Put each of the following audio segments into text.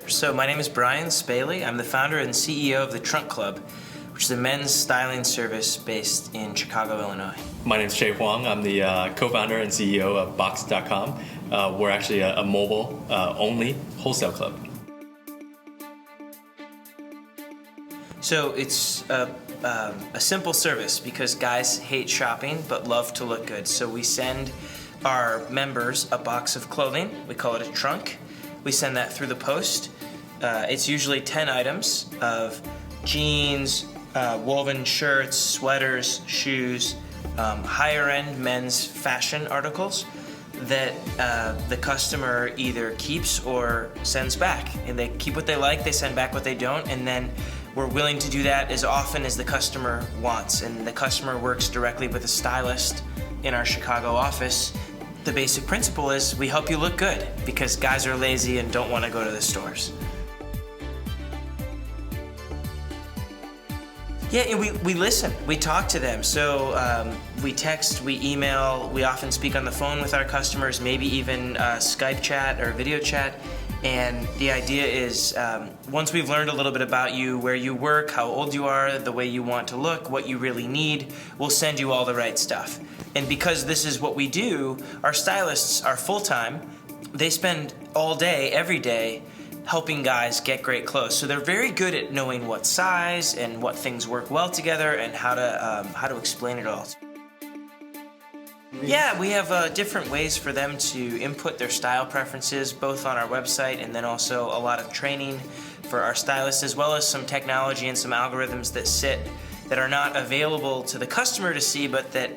So my name is Brian Spaley. I'm the founder and CEO of the Trunk Club, which is a men's styling service based in Chicago, Illinois. My name is Chieh Huang. I'm the co-founder and CEO of Box.com. We're actually a mobile-only wholesale club. So it's a simple service because guys hate shopping but love to look good. So we send our members a box of clothing. We call it a trunk. We send that through the post. It's usually 10 items of jeans, woven shirts, sweaters, shoes, higher-end men's fashion articles that the customer either keeps or sends back. And they keep what they like, they send back what they don't, and then we're willing to do that as often as the customer wants. And the customer works directly with a stylist in our Chicago office. The basic principle is we help you look good because guys are lazy and don't want to go to the stores. Yeah, we listen, we talk to them. So we text, we email, we often speak on the phone with our customers, maybe even Skype chat or video chat. And the idea is once we've learned a little bit about you, where you work, how old you are, the way you want to look, what you really need, we'll send you all the right stuff. And because this is what we do, our stylists are full-time. They spend all day, every day, helping guys get great clothes. So they're very good at knowing what size and what things work well together and how to explain it all. Yeah, we have different ways for them to input their style preferences, both on our website and then also a lot of training for our stylists, as well as some technology and some algorithms that are not available to the customer to see, but that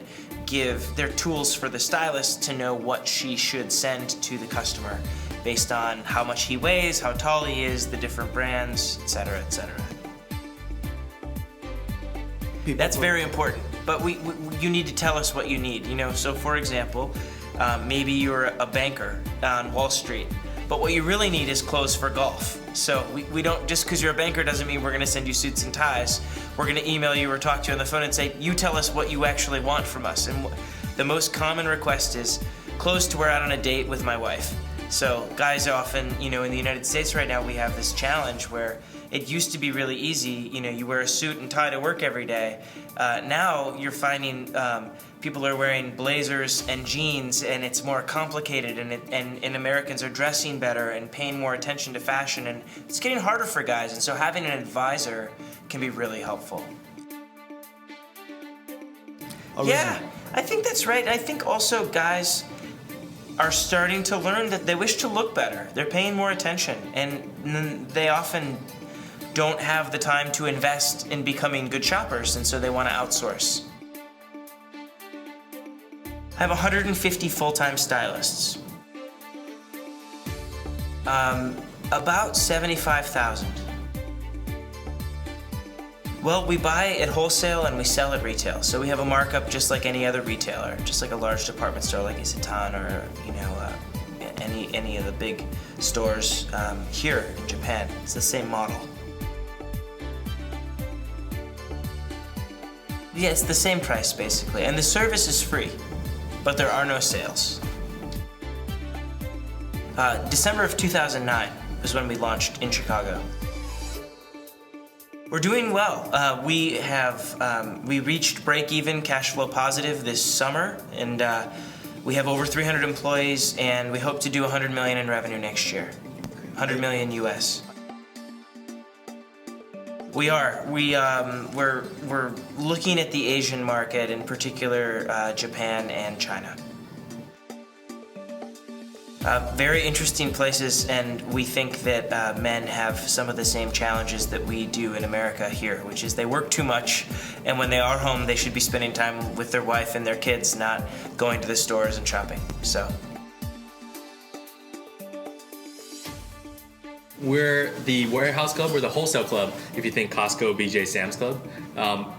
give their tools for the stylist to know what she should send to the customer based on how much he weighs, how tall he is, the different brands, etc., etc. That's very important, but you need to tell us what you need. So for example, maybe you're a banker on Wall Street, but what you really need is clothes for golf. So we don't, just because you're a banker doesn't mean we're going to send you suits and ties. We're going to email you or talk to you on the phone and say, you tell us what you actually want from us. And the most common request is clothes to wear out on a date with my wife. So guys often, in the United States right now, we have this challenge where it used to be really easy. You wear a suit and tie to work every day. Now you're finding people are wearing blazers and jeans, and it's more complicated, and Americans are dressing better and paying more attention to fashion, and it's getting harder for guys, and so having an advisor can be really helpful. Yeah, I think that's right. I think also guys are starting to learn that they wish to look better. They're paying more attention, and they often don't have the time to invest in becoming good shoppers, and so they want to outsource. I have 150 full-time stylists. About 75,000. Well, we buy at wholesale and we sell at retail. So we have a markup just like any other retailer, just like a large department store like Isetan or any of the big stores here in Japan. It's the same model. Yeah, it's the same price basically, and the service is free, but there are no sales. December of 2009 was when we launched in Chicago. We're doing well. We reached break-even, cash flow positive this summer, and we have over 300 employees, and we hope to do 100 million in revenue next year. 100 million US. We are. We're looking at the Asian market, in particular Japan and China. Very interesting places, and we think that men have some of the same challenges that we do in America here, which is they work too much, and when they are home, they should be spending time with their wife and their kids, not going to the stores and shopping. So. We're the warehouse club. We're the wholesale club. If you think Costco, BJ, Sam's Club,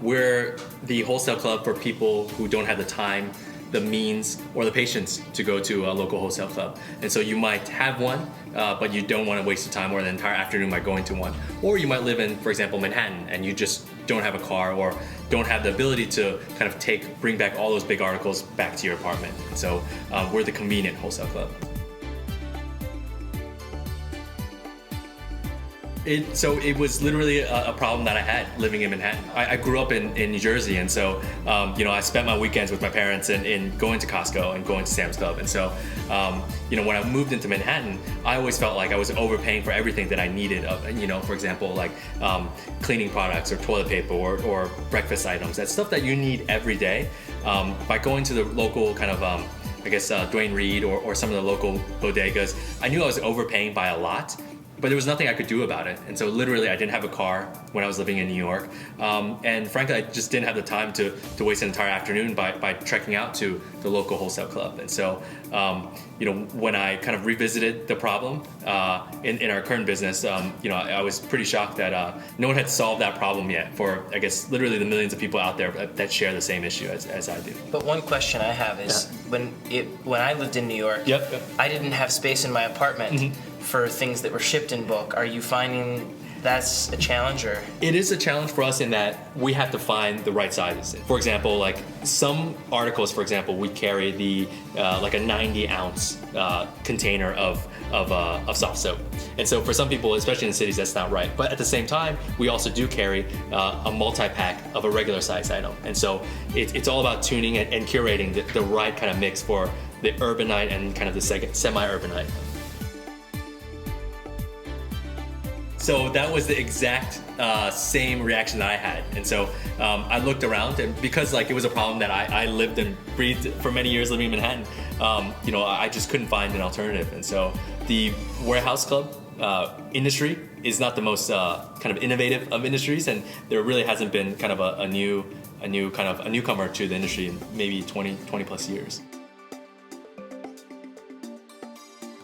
we're the wholesale club for people who don't have the time, the means, or the patience to go to a local wholesale club. And so you might have one, but you don't want to waste the time or the entire afternoon by going to one. Or you might live in, for example, Manhattan, and you just don't have a car or don't have the ability to kind of bring back all those big articles back to your apartment. So we're the convenient wholesale club. So it was literally a problem that I had living in Manhattan. I grew up in New Jersey, and so I spent my weekends with my parents in going to Costco and going to Sam's Club. And so when I moved into Manhattan, I always felt like I was overpaying for everything that I needed. For example, like cleaning products or toilet paper or breakfast items. That's stuff that you need every day. By going to the local kind of Dwayne Reed or some of the local bodegas, I knew I was overpaying by a lot, but there was nothing I could do about it. And so literally I didn't have a car when I was living in New York. And frankly, I just didn't have the time to waste an entire afternoon by trekking out to the local wholesale club. And so, when I kind of revisited the problem in our current business, I was pretty shocked that no one had solved that problem yet for, I guess, literally the millions of people out there that share the same issue as I do. But one question I have is, when I lived in New York, I didn't have space in my apartment for things that were shipped in bulk. Are you finding that's a challenge? Or it is a challenge for us in that we have to find the right sizes. For example, like some articles, for example, we carry the like a 90-ounce container of soft soap. And so for some people, especially in the cities, that's not right. But at the same time, we also do carry a multi-pack of a regular size item. And so it's all about tuning and curating the right kind of mix for the urbanite and kind of the semi-urbanite. So that was the exact same reaction that I had. And so I looked around, and because it was a problem that I lived and breathed for many years living in Manhattan, I just couldn't find an alternative. And so the warehouse club industry is not the most kind of innovative of industries, and there really hasn't been kind of a newcomer to the industry in maybe 20 plus years.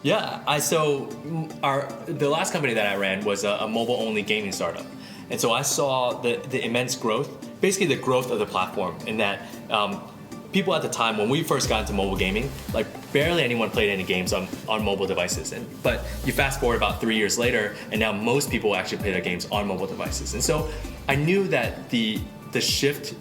Yeah, the last company that I ran was a mobile-only gaming startup. And so I saw the immense growth, basically the growth of the platform, in that people at the time, when we first got into mobile gaming, barely anyone played any games on mobile devices. But you fast forward about 3 years later, and now most people actually play their games on mobile devices. And so I knew that the shift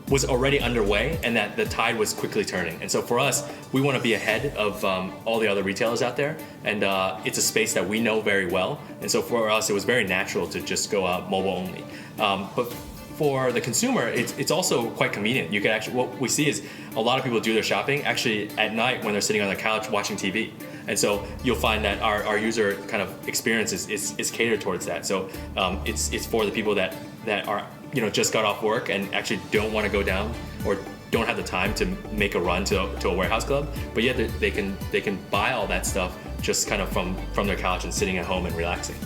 was already underway and that the tide was quickly turning. And so for us, we want to be ahead of all the other retailers out there, and it's a space that we know very well. And so for us, it was very natural to just go out mobile only. But for the consumer, it's also quite convenient. You can actually, what we see is a lot of people do their shopping actually at night when they're sitting on the couch watching TV. And so you'll find that our user kind of experience is catered towards that. So it's for the people that are just got off work and actually don't want to go down or don't have the time to make a run to a warehouse club, but yet they can buy all that stuff just kind of from their couch and sitting at home and relaxing.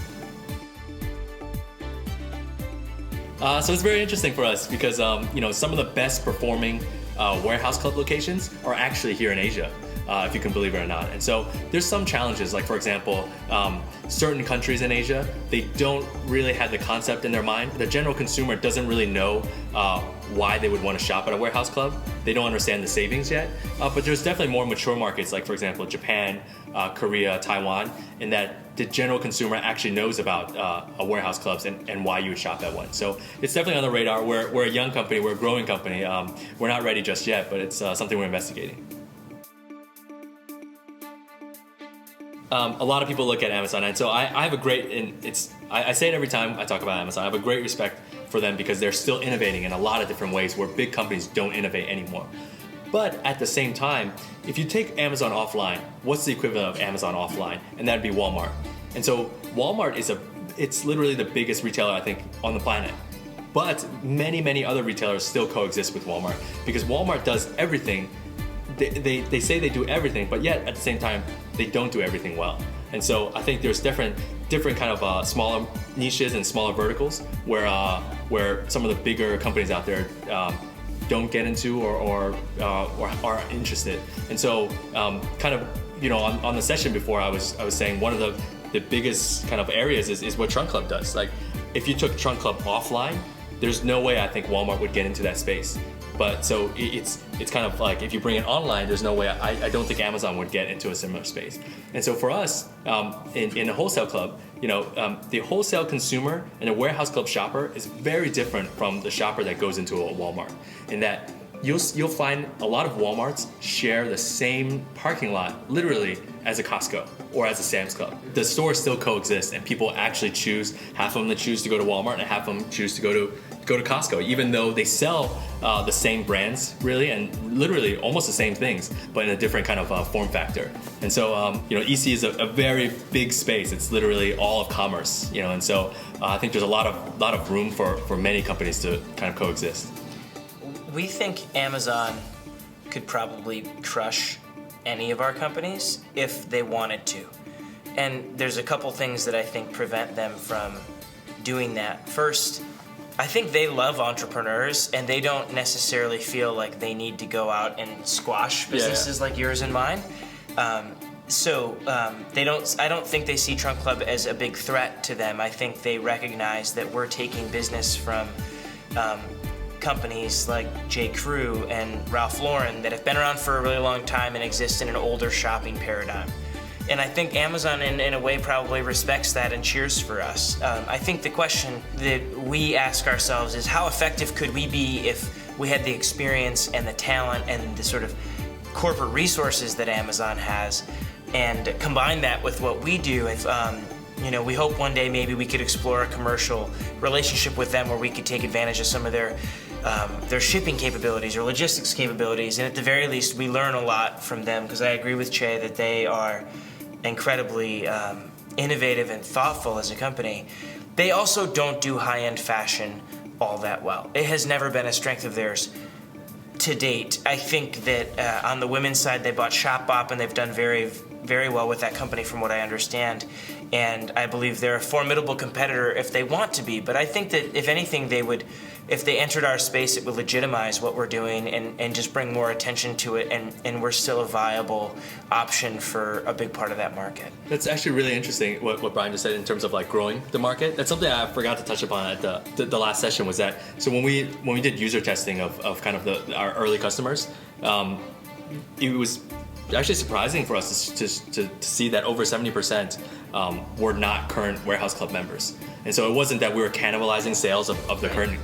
So it's very interesting for us because some of the best performing warehouse club locations are actually here in Asia, if you can believe it or not. And so there's some challenges, like for example, certain countries in Asia, they don't really have the concept in their mind. The general consumer doesn't really know why they would want to shop at a warehouse club. They don't understand the savings yet. But there's definitely more mature markets, like for example, Japan, Korea, Taiwan, in that the general consumer actually knows about warehouse clubs and why you would shop at one. So it's definitely on the radar. We're a young company, we're a growing company. We're not ready just yet, but it's something we're investigating. A lot of people look at Amazon, and so I have a great, and I say it every time I talk about Amazon, I have a great respect for them because they're still innovating in a lot of different ways where big companies don't innovate anymore. But at the same time, if you take Amazon offline, what's the equivalent of Amazon offline? And that'd be Walmart. And so Walmart it's literally the biggest retailer, I think, on the planet. But many other retailers still coexist with Walmart because Walmart does everything. They say they do everything, but yet at the same time, they don't do everything well. And so I think there's different kind of smaller niches and smaller verticals where some of the bigger companies out there don't get into or are interested. And so kind of on the session before, I was saying one of the biggest kind of areas is what Trunk Club does. Like if you took Trunk Club offline, there's no way I think Walmart would get into that space. But so it's kind of like if you bring it online, there's no way I don't think Amazon would get into a similar space. And so for us in a wholesale club, the wholesale consumer and a warehouse club shopper is very different from the shopper that goes into a Walmart. In that you'll find a lot of Walmarts share the same parking lot, literally, as a Costco or as a Sam's Club. The stores still coexist, and people actually choose. Half of them choose to go to Walmart, and half of them choose to go to Costco, even though they sell the same brands, really, and literally almost the same things, but in a different kind of form factor. And so, EC is a very big space. It's literally all of commerce, and so I think there's a lot of room for many companies to kind of coexist. We think Amazon could probably crush any of our companies if they wanted to. And there's a couple things that I think prevent them from doing that. First, I think they love entrepreneurs and they don't necessarily feel like they need to go out and squash businesses like yours and mine. I don't think they see Trunk Club as a big threat to them. I think they recognize that we're taking business from companies like J. Crew and Ralph Lauren that have been around for a really long time and exist in an older shopping paradigm. And I think Amazon in a way probably respects that and cheers for us. I think the question that we ask ourselves is how effective could we be if we had the experience and the talent and the sort of corporate resources that Amazon has, and combine that with what we do. If we hope one day maybe we could explore a commercial relationship with them where we could take advantage of some of their shipping capabilities or logistics capabilities, and at the very least we learn a lot from them, because I agree with Chieh that they are incredibly innovative and thoughtful as a company. They also don't do high-end fashion all that well. It has never been a strength of theirs to date. I think that on the women's side they bought Shopbop and they've done very, very well with that company from what I understand. And I believe they're a formidable competitor if they want to be. But I think that if anything, if they entered our space, it would legitimize what we're doing and just bring more attention to it. And we're still a viable option for a big part of that market. That's actually really interesting what Brian just said in terms of like growing the market. That's something I forgot to touch upon at the last session, was that so when we did user testing of kind of our early customers, it was actually surprising for us to see that over 70% were not current Warehouse Club members. And so it wasn't that we were cannibalizing sales of the current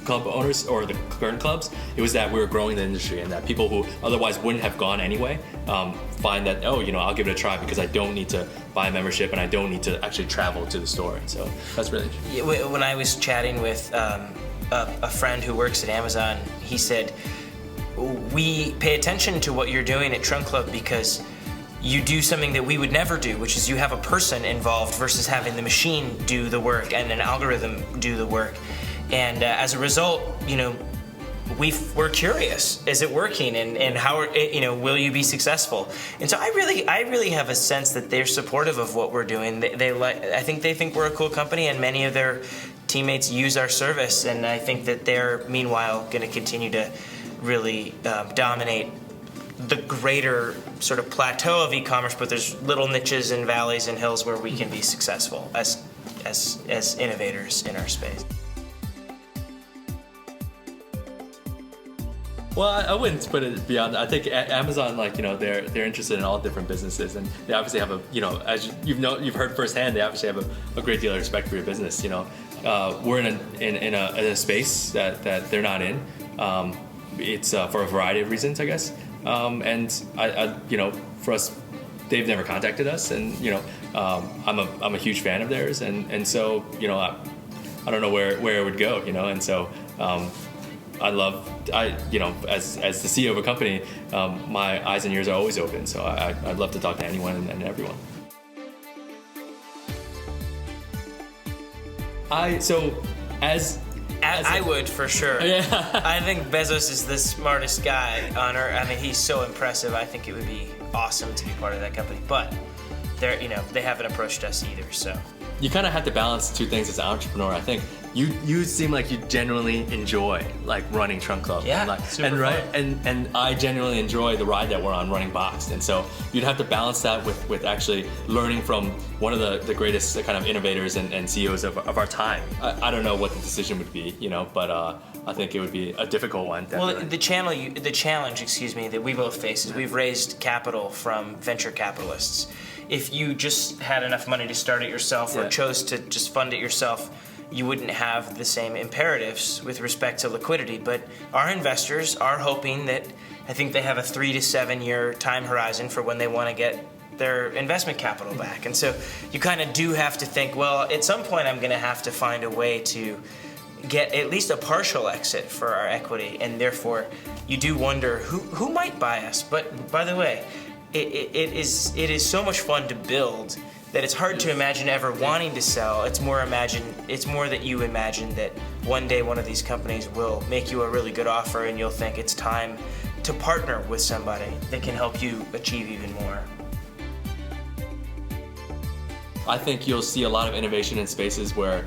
club owners or the current clubs. It was that we were growing the industry, and that people who otherwise wouldn't have gone anyway find that, I'll give it a try because I don't need to buy a membership and I don't need to actually travel to the store. And so that's really interesting. When I was chatting with a friend who works at Amazon, he said, we pay attention to what you're doing at Trunk Club because you do something that we would never do, which is you have a person involved versus having the machine do the work and an algorithm do the work. And as a result, we're curious, is it working, and how will you be successful? And so I really have a sense that they're supportive of what we're doing. I think we're a cool company, and many of their teammates use our service, and I think that they're meanwhile going to continue to really dominate the greater sort of plateau of e-commerce, but there's little niches and valleys and hills where we can be successful as innovators in our space. Well, I wouldn't put it beyond that. I think Amazon, they're interested in all different businesses, and they obviously have as you've heard firsthand, they obviously have a great deal of respect for your business. We're in a space that they're not in. It's for a variety of reasons, I guess. And I for us, they've never contacted us, and I'm a huge fan of theirs, and so I don't know where it would go, and so as the CEO of a company, my eyes and ears are always open, so I'd love to talk to anyone and everyone. I would, for sure. Yeah. I think Bezos is the smartest guy on earth. I mean, he's so impressive. I think it would be awesome to be part of that company. But they haven't approached us either, so. You kind of have to balance two things as an entrepreneur. I think you seem like you genuinely enjoy running Trunk Club. Yeah, and right, and I genuinely enjoy the ride that we're on running Boxed. And so you'd have to balance that with actually learning from one of the greatest kind of innovators and CEOs of our time. I don't know what the decision would be, but I think it would be a difficult one. Definitely. Well, the challenge, that we both face is we've raised capital from venture capitalists. If you just had enough money to start it yourself or chose to just fund it yourself, you wouldn't have the same imperatives with respect to liquidity. But our investors are hoping that, I think they have a 3 to 7 year time horizon for when they want to get their investment capital back. And so you kind of do have to think, well, at some point I'm going to have to find a way to get at least a partial exit for our equity, and therefore you do wonder who might buy us. But by the way, it is so much fun to build that it's hard to imagine ever wanting to sell. It's more that you imagine that one day one of these companies will make you a really good offer and you'll think it's time to partner with somebody that can help you achieve even more. I think you'll see a lot of innovation in spaces where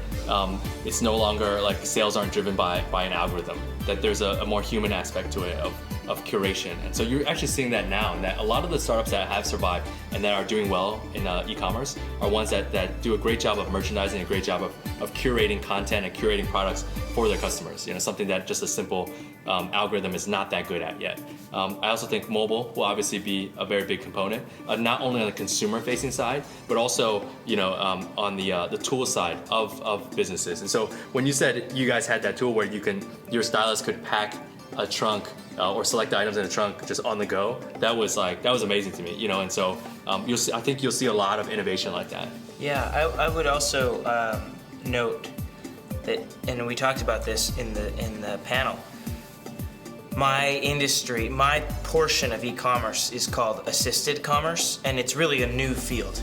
it's no longer like sales aren't driven by an algorithm, that there's a more human aspect to it of curation. And so you're actually seeing that now, and that a lot of the startups that have survived and that are doing well in e-commerce are ones that do a great job of merchandising, a great job of curating content and curating products for their customers. Something that just a simple algorithm is not that good at yet. I also think mobile will obviously be a very big component, not only on the consumer-facing side, but also on the tool side of businesses. And so when you said you guys had that tool where your stylist could pack a trunk or select the items in a trunk just on the go, that was amazing to me. And so I think you'll see a lot of innovation like that. Yeah, I would also note that, and we talked about this in the panel. My industry, my portion of e-commerce is called assisted commerce, and it's really a new field.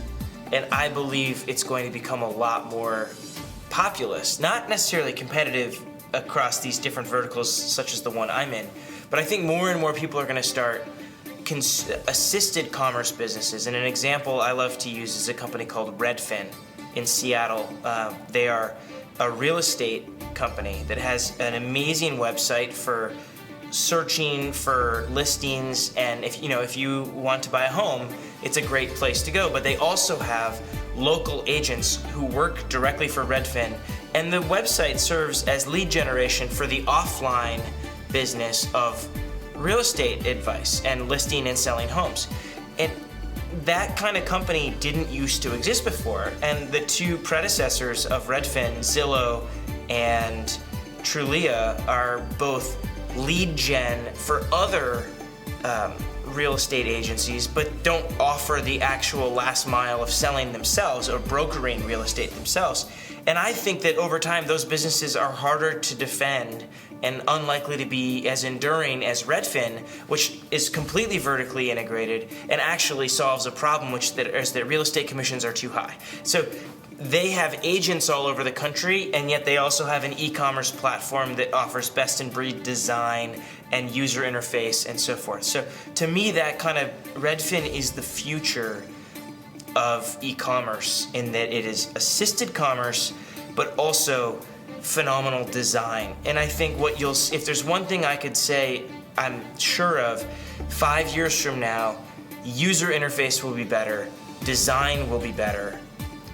And I believe it's going to become a lot more populous, not necessarily competitive across these different verticals such as the one I'm in, but I think more and more people are going to start assisted commerce businesses. And an example I love to use is a company called Redfin in Seattle. They are a real estate company that has an amazing website for searching for listings, and if you want to buy a home, it's a great place to go. But they also have local agents who work directly for Redfin, and the website serves as lead generation for the offline business of real estate advice and listing and selling homes. And that kind of company didn't used to exist before, and the two predecessors of Redfin, Zillow and Trulia, are both lead gen for other real estate agencies, but don't offer the actual last mile of selling themselves or brokering real estate themselves. And I think that over time those businesses are harder to defend and unlikely to be as enduring as Redfin, which is completely vertically integrated and actually solves a problem is that real estate commissions are too high. So they have agents all over the country, and yet they also have an e-commerce platform that offers best-in-breed design and user interface and so forth. So to me, that kind of Redfin is the future of e-commerce in that it is assisted commerce, but also phenomenal design. And I think if there's one thing I could say I'm sure of, 5 years from now, user interface will be better, design will be better,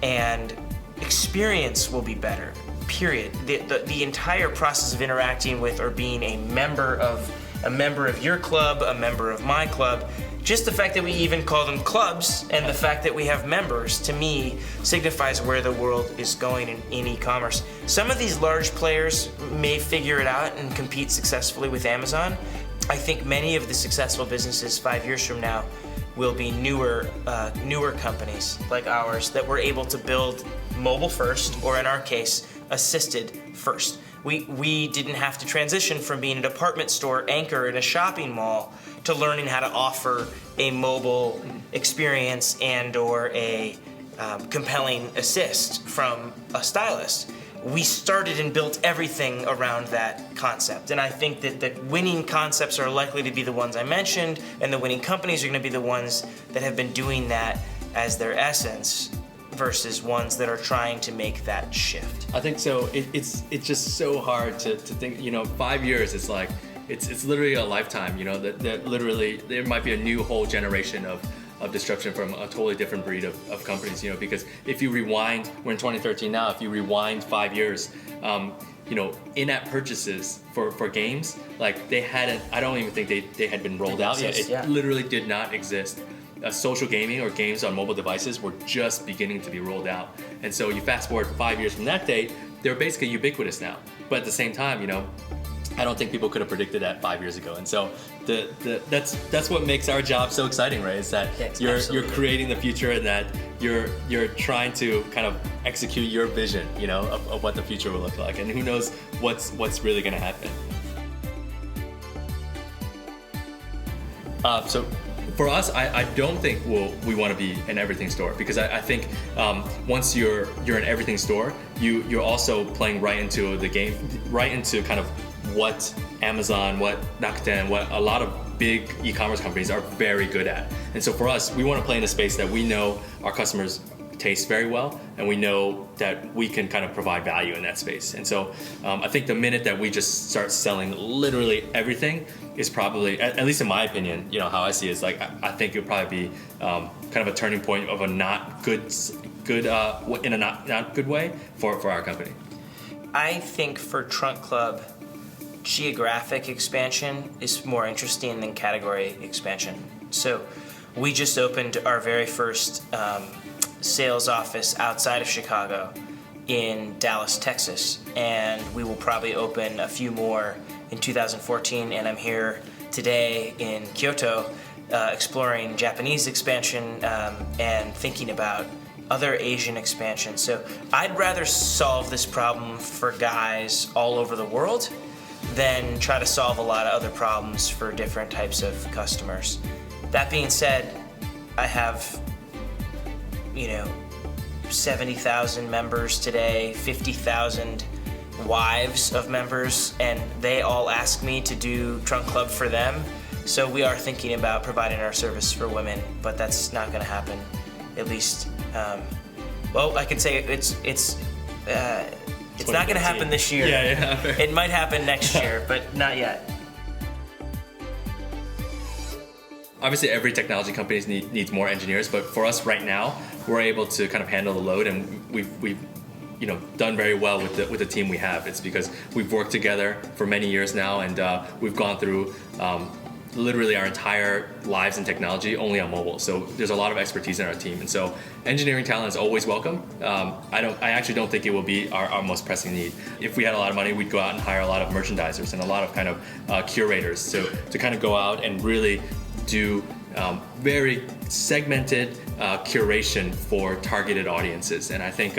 and experience will be better, period. The entire process of interacting with or being a member of your club, a member of my club, just the fact that we even call them clubs and the fact that we have members, to me, signifies where the world is going in e-commerce. Some of these large players may figure it out and compete successfully with Amazon. I think many of the successful businesses 5 years from now will be newer companies like ours that were able to build mobile first, or in our case, assisted first. We didn't have to transition from being a department store anchor in a shopping mall to learning how to offer a mobile experience and or a compelling assist from a stylist. We started and built everything around that concept. And I think that the winning concepts are likely to be the ones I mentioned, and the winning companies are going to be the ones that have been doing that as their essence versus ones that are trying to make that shift. I think so. It's just so hard to think, 5 years, it's like, it's literally a lifetime, that literally there might be a new whole generation of disruption from a totally different breed of companies, because if you rewind, we're in 2013 now, if you rewind 5 years, in-app purchases for games, like I don't even think they had been rolled out yet. It literally did not exist. Social gaming or games on mobile devices were just beginning to be rolled out. And so you fast forward 5 years from that date they're basically ubiquitous now. But at the same time, I don't think people could have predicted that 5 years ago. And so that's what makes our job so exciting, right? Is that Yes, you're creating the future, and that you're trying to kind of execute your vision, of what the future will look like. And who knows what's really going to happen. So for us, I don't think we want to be an everything store, because I think once you're an everything store, you're also playing right into the game, right into kind of what Amazon, what Rakuten, what a lot of big e-commerce companies are very good at. And so for us, we want to play in a space that we know our customers taste very well, and we know that we can kind of provide value in that space. And so I think the minute that we just start selling literally everything is probably, at least in my opinion, how I see it, is like I think it would probably be kind of a turning point of a not good in a not good way for our company. I think for Trunk Club, geographic expansion is more interesting than category expansion. So we just opened our very first sales office outside of Chicago in Dallas, Texas, and we will probably open a few more in 2014, and I'm here today in Kyoto exploring Japanese expansion and thinking about other Asian expansion. So I'd rather solve this problem for guys all over the world than try to solve a lot of other problems for different types of customers. That being said, I have 70,000 members today, 50,000 wives of members, and they all ask me to do Trunk Club for them. So we are thinking about providing our service for women, but that's not going to happen. At least, I could say it's not going to happen this year. Yeah. It might happen next year, but not yet. Obviously, every technology company needs more engineers, but for us right now, we're able to kind of handle the load, and we've done very well with the team we have. It's because we've worked together for many years now, and we've gone through literally our entire lives in technology only on mobile. So there's a lot of expertise in our team, and so engineering talent is always welcome. I actually don't think it will be our most pressing need. If we had a lot of money, we'd go out and hire a lot of merchandisers and a lot of kind of curators to kind of go out and really do very segmented curation for targeted audiences. And I think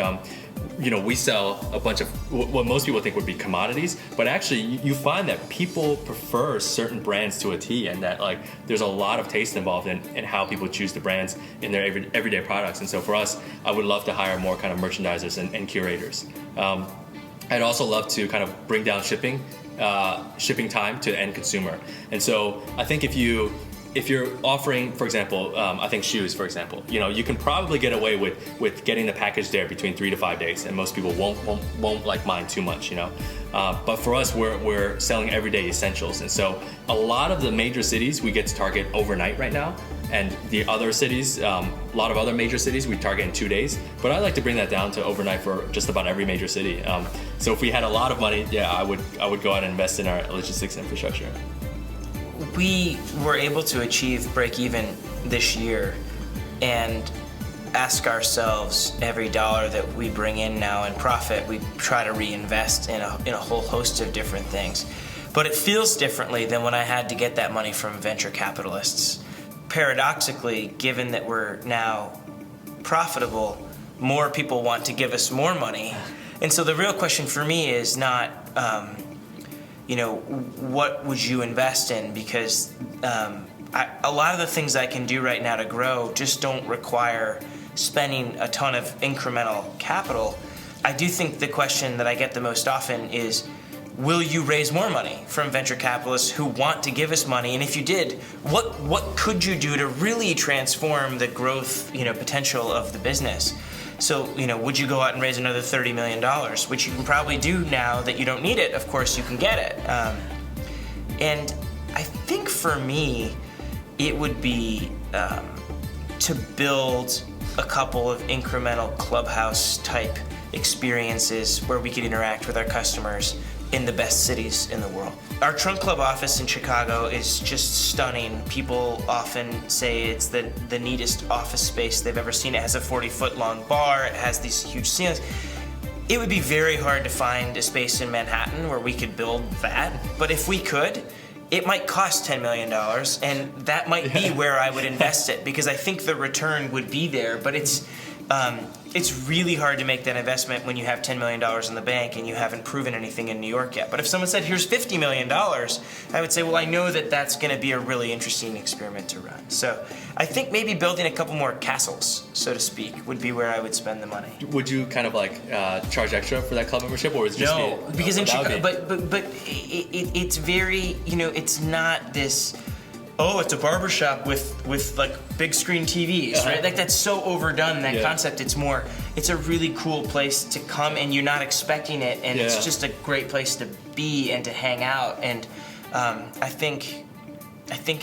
we sell a bunch of what most people think would be commodities, but actually you find that people prefer certain brands to a T, and that like there's a lot of taste involved in how people choose the brands in their everyday products. And so for us, I would love to hire more kind of merchandisers and curators. I'd also love to kind of bring down shipping time to the end consumer. And so I think if you're offering, for example, I think shoes, for example, you can probably get away with getting the package there between 3 to 5 days, and most people won't like mind too much, But for us, we're selling everyday essentials, and so a lot of the major cities we get to target overnight right now, and the other cities, a lot of other major cities, we target in 2 days. But I'd like to bring that down to overnight for just about every major city. So if we had a lot of money, I would go out and invest in our logistics infrastructure. We were able to achieve break even this year and ask ourselves every dollar that we bring in now in profit, we try to reinvest in a whole host of different things. But it feels differently than when I had to get that money from venture capitalists. Paradoxically, given that we're now profitable, more people want to give us more money. And so the real question for me is not, what would you invest in? Because a lot of the things I can do right now to grow just don't require spending a ton of incremental capital. I do think the question that I get the most often is, will you raise more money from venture capitalists who want to give us money? And if you did, what could you do to really transform the growth potential of the business? So, would you go out and raise another $30 million, which you can probably do now that you don't need it. Of course, you can get it. And I think for me, it would be to build a couple of incremental clubhouse type experiences where we could interact with our customers in the best cities in the world. Our Trunk Club office in Chicago is just stunning. People often say it's the neatest office space they've ever seen. It has a 40-foot long bar. It has these huge ceilings. It would be very hard to find a space in Manhattan where we could build that, but if we could, it might cost $10 million, and that might be where I would invest it, because I think the return would be there, but it's really hard to make that investment when you have $10 million in the bank and you haven't proven anything in New York yet. But if someone said, here's $50 million, I would say, well, I know that that's going to be a really interesting experiment to run. So I think maybe building a couple more castles, so to speak, would be where I would spend the money. Would you kind of like charge extra for that club membership, or is it just because in Chicago, but it's very, it's not this. Oh, it's a barbershop with like big screen TVs, right? Like that's so overdone, that concept. It's a really cool place to come and you're not expecting it, and it's just a great place to be and to hang out. And I think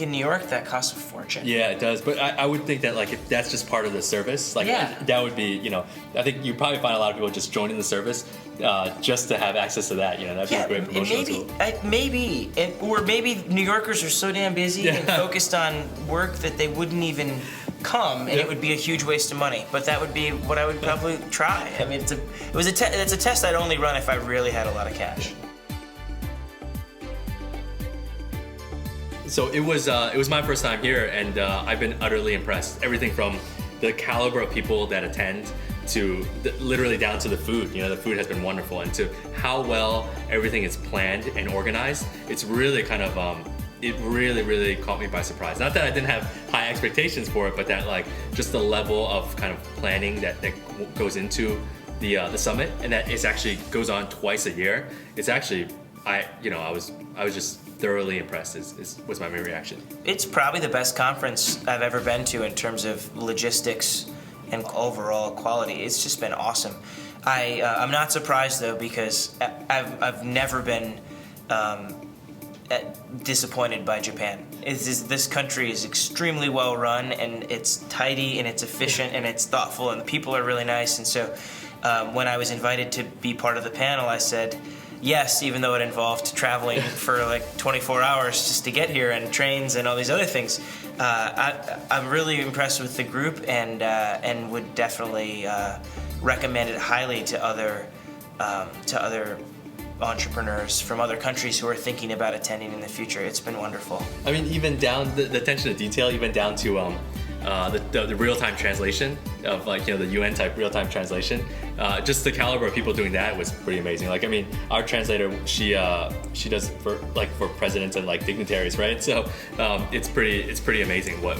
in New York that costs a fortune. Yeah, it does. But I would think that like if that's just part of the service, like that would be, I think you probably find a lot of people just joining the service just to have access to that. That'd be a great promotional tool. Or maybe New Yorkers are so damn busy and focused on work that they wouldn't even come, and it would be a huge waste of money. But that would be what I would probably try. I mean, it's a test I'd only run if I really had a lot of cash. So it was my first time here, and I've been utterly impressed. Everything from the caliber of people that attend to literally down to the food. The food has been wonderful, and to how well everything is planned and organized. It's really kind of it really caught me by surprise. Not that I didn't have high expectations for it, but that like just the level of kind of planning that goes into the summit, and that it actually goes on twice a year. It's actually I was just thoroughly impressed was my main reaction. It's probably the best conference I've ever been to in terms of logistics and overall quality. It's just been awesome. I'm not surprised though, because I've never been disappointed by Japan. This country is extremely well run, and it's tidy and it's efficient and it's thoughtful, and the people are really nice. And so when I was invited to be part of the panel, I said yes, even though it involved traveling for like 24 hours just to get here, and trains and all these other things. I'm really impressed with the group, and would definitely recommend it highly to other entrepreneurs from other countries who are thinking about attending in the future. It's been wonderful. I mean, even down the attention to detail, even down to the real-time translation of like the UN type real-time translation. Just the caliber of people doing that was pretty amazing. Like, I mean, our translator, she does for presidents and like dignitaries, right? So it's pretty amazing what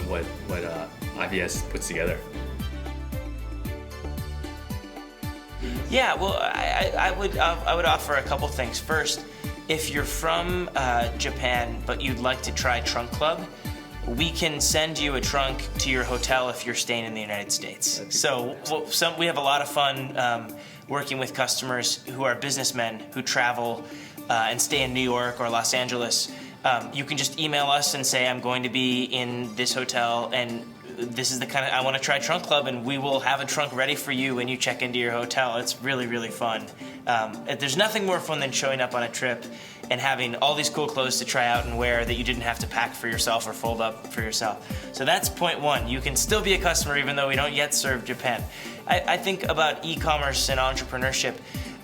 IVS puts together. Yeah, well, I would offer a couple things. First, if you're from Japan but you'd like to try Trunk Club, we can send you a trunk to your hotel if you're staying in the United States. So we have a lot of fun working with customers who are businessmen who travel and stay in New York or Los Angeles. You can just email us and say, I'm going to be in this hotel, and this is the kind of, I want to try Trunk Club, and we will have a trunk ready for you when you check into your hotel. It's really, really fun. There's nothing more fun than showing up on a trip and having all these cool clothes to try out and wear that you didn't have to pack for yourself or fold up for yourself. So that's point one. You can still be a customer even though we don't yet serve Japan. I think about e-commerce and entrepreneurship,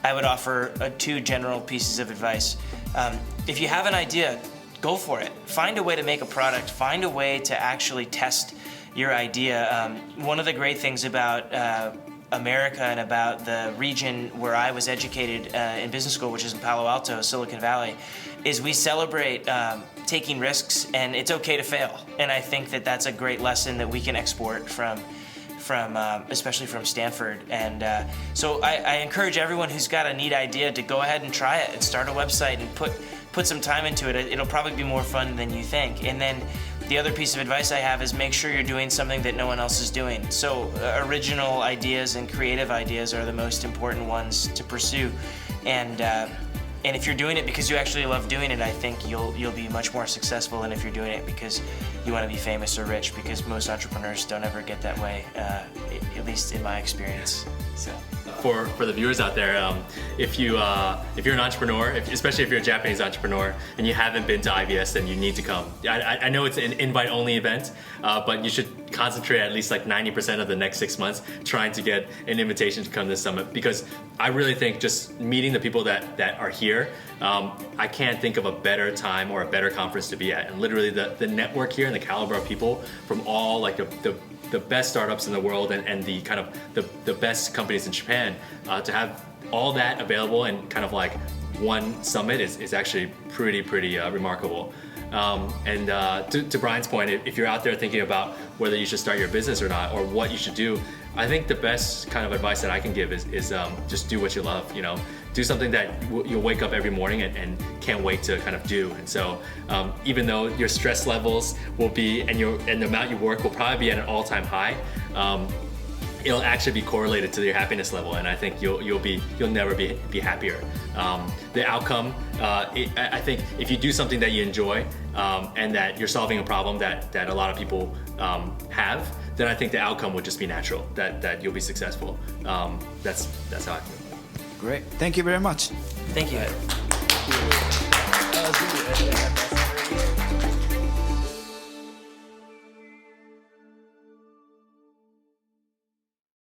I would offer two general pieces of advice. If you have an idea, go for it. Find a way to make a product. Find a way to actually test your idea. One of the great things about America and about the region where I was educated in business school, which is in Palo Alto, Silicon Valley, is we celebrate taking risks, and it's okay to fail. And I think that that's a great lesson that we can export from especially from Stanford. And so I encourage everyone who's got a neat idea to go ahead and try it and start a website and put some time into it. It'll probably be more fun than you think. And then the other piece of advice I have is make sure you're doing something that no one else is doing. So original ideas and creative ideas are the most important ones to pursue. And if you're doing it because you actually love doing it, I think you'll be much more successful than if you're doing it because you want to be famous or rich, because most entrepreneurs don't ever get that way, at least in my experience. So. For the viewers out there, if you're an entrepreneur, especially if you're a Japanese entrepreneur and you haven't been to IVS, then you need to come. I know it's an invite-only event, but you should concentrate at least like 90% of the next 6 months trying to get an invitation to come to this summit, because I really think just meeting the people that are here, I can't think of a better time or a better conference to be at. And literally the network here and the caliber of people from all like the best startups in the world and the kind of the best companies in Japan, to have all that available and kind of like one summit is actually pretty remarkable. And to Brian's point, if you're out there thinking about whether you should start your business or not, or what you should do, I think the best kind of advice that I can give is just do what you love. You know, do something that you'll wake up every morning and can't wait to kind of do. And so even though your stress levels will be and the amount you work will probably be at an all-time high, it'll actually be correlated to your happiness level, and I think you'll never be happier. The outcome, I think, if you do something that you enjoy and that you're solving a problem that a lot of people have, then I think the outcome would just be natural. That you'll be successful. That's how I feel. Great. Thank you very much. Thank you.